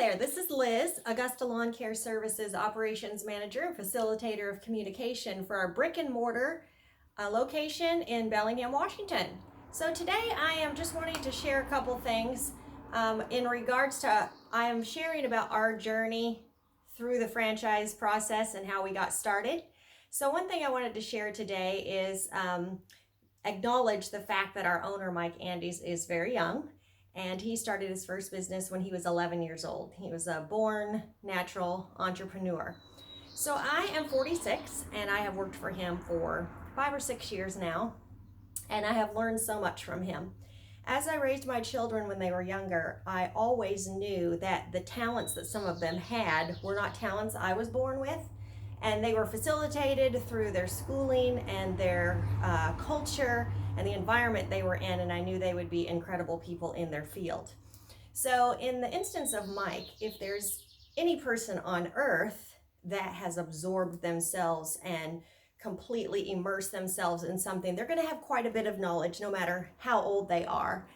there, this is Liz, Augusta Lawn Care Services Operations Manager and Facilitator of Communication for our brick and mortar location in Bellingham, Washington. So today I am just wanting to share a couple things in regards to, I am sharing about our journey through the franchise process and how we got started. So one thing I wanted to share today is acknowledge the fact that our owner, Mike Andes, is very young. And he started his first business when he was 11 years old. He was a born natural entrepreneur. So I am 46 and I have worked for him for 5 or 6 years now. And I have learned so much from him. As I raised my children when they were younger, I always knew that the talents that some of them had were not talents I was born with. And they were facilitated through their schooling and their culture and the environment they were in, and I knew they would be incredible people in their field. So in the instance of Mike, if there's any person on earth that has absorbed themselves and completely immersed themselves in something, they're going to have quite a bit of knowledge no matter how old they are.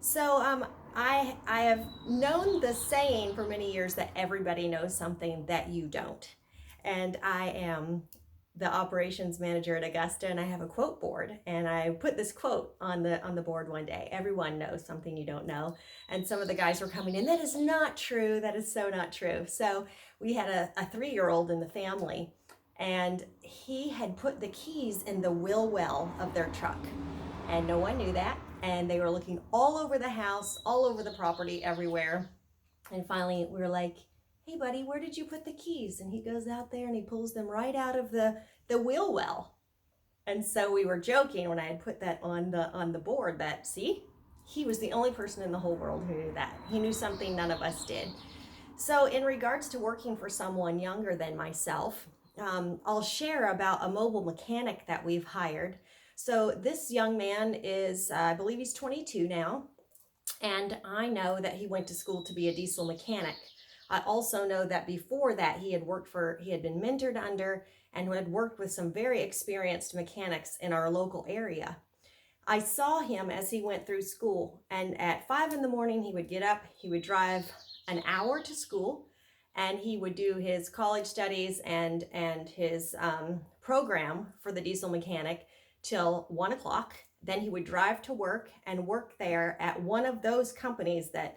So I have known the saying for many years that everybody knows something that you don't. And I am the operations manager at Augusta, and I have a quote board, and I put this quote on the board one day. Everyone knows something you don't know. And some of the guys were coming in, that is not true, that is so not true. So we had a 3-year-old in the family, and he had put the keys in the wheel well of their truck, and no one knew that. And they were looking all over the house, all over the property, everywhere. And finally we were like, hey buddy, where did you put the keys? And he goes out there and he pulls them right out of the wheel well. And so we were joking when I had put that on the board that, see, he was the only person in the whole world who knew that. He knew something none of us did. So in regards to working for someone younger than myself, I'll share about a mobile mechanic that we've hired. So this young man is, I believe he's 22 now, and I know that he went to school to be a diesel mechanic. I also know that before that he had been mentored under and had worked with some very experienced mechanics in our local area. I saw him as he went through school, and at 5 in the morning he would get up, he would drive an hour to school, and he would do his college studies and his program for the diesel mechanic till 1 o'clock. Then he would drive to work and work there at one of those companies that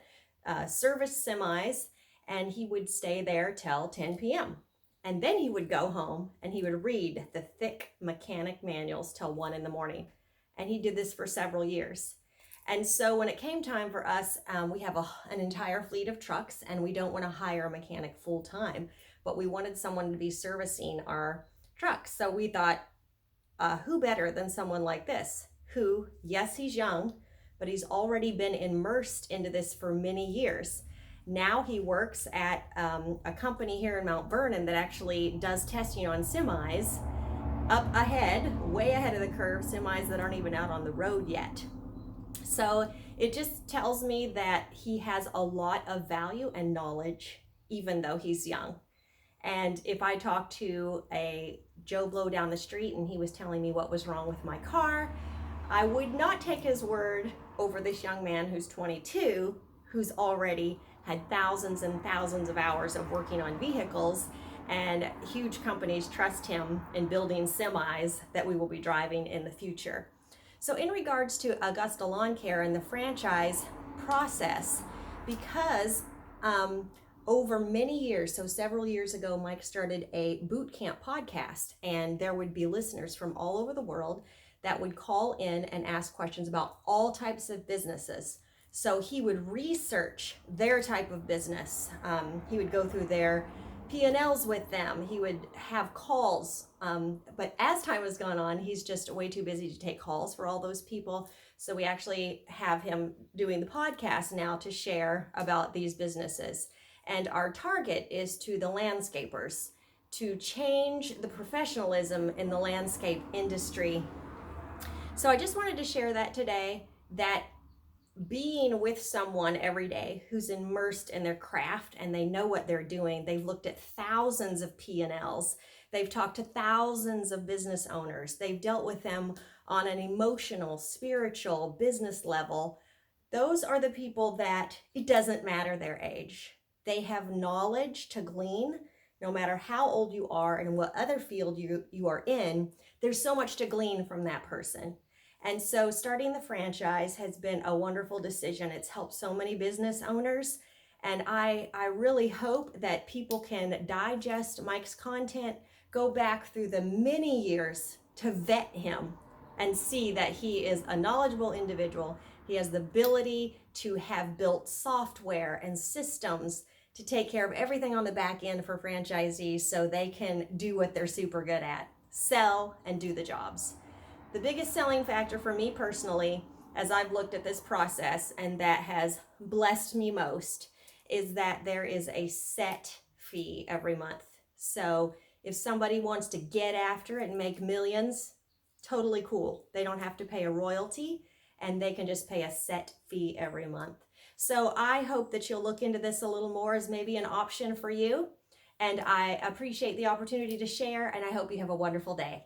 service semis, and he would stay there till 10 p.m. And then he would go home and he would read the thick mechanic manuals till 1 in the morning. And he did this for several years. And so when it came time for us, we have an entire fleet of trucks, and we don't want to hire a mechanic full time, but we wanted someone to be servicing our trucks. So we thought, who better than someone like this, who, yes, he's young, but he's already been immersed into this for many years. Now he works at a company here in Mount Vernon that actually does testing on semis up ahead, way ahead of the curve, semis that aren't even out on the road yet. So it just tells me that he has a lot of value and knowledge, even though he's young. And if I talked to a Joe Blow down the street and he was telling me what was wrong with my car, I would not take his word over this young man who's 22, who's already had thousands and thousands of hours of working on vehicles, and huge companies trust him in building semis that we will be driving in the future. So in regards to Augusta Lawn Care and the franchise process, because over many years, so several years ago, Mike started a boot camp podcast, and there would be listeners from all over the world that would call in and ask questions about all types of businesses. So he would research their type of business. He would go through their P&Ls with them. He would have calls. But as time has gone on, he's just way too busy to take calls for all those people. So we actually have him doing the podcast now to share about these businesses. And our target is to the landscapers, to change the professionalism in the landscape industry. So I just wanted to share that today, that being with someone every day who's immersed in their craft and they know what they're doing, they've looked at thousands of P&Ls, they've talked to thousands of business owners, they've dealt with them on an emotional, spiritual, business level. Those are the people that it doesn't matter their age. They have knowledge to glean. No matter how old you are and what other field you are in, there's so much to glean from that person. And so starting the franchise has been a wonderful decision. It's helped so many business owners. And I really hope that people can digest Mike's content, go back through the many years to vet him and see that he is a knowledgeable individual. He has the ability to have built software and systems to take care of everything on the back end for franchisees so they can do what they're super good at, sell and do the jobs. The biggest selling factor for me personally, as I've looked at this process and that has blessed me most, is that there is a set fee every month. So if somebody wants to get after it and make millions, totally cool. They don't have to pay a royalty and they can just pay a set fee every month. So I hope that you'll look into this a little more as maybe an option for you. And I appreciate the opportunity to share, and I hope you have a wonderful day.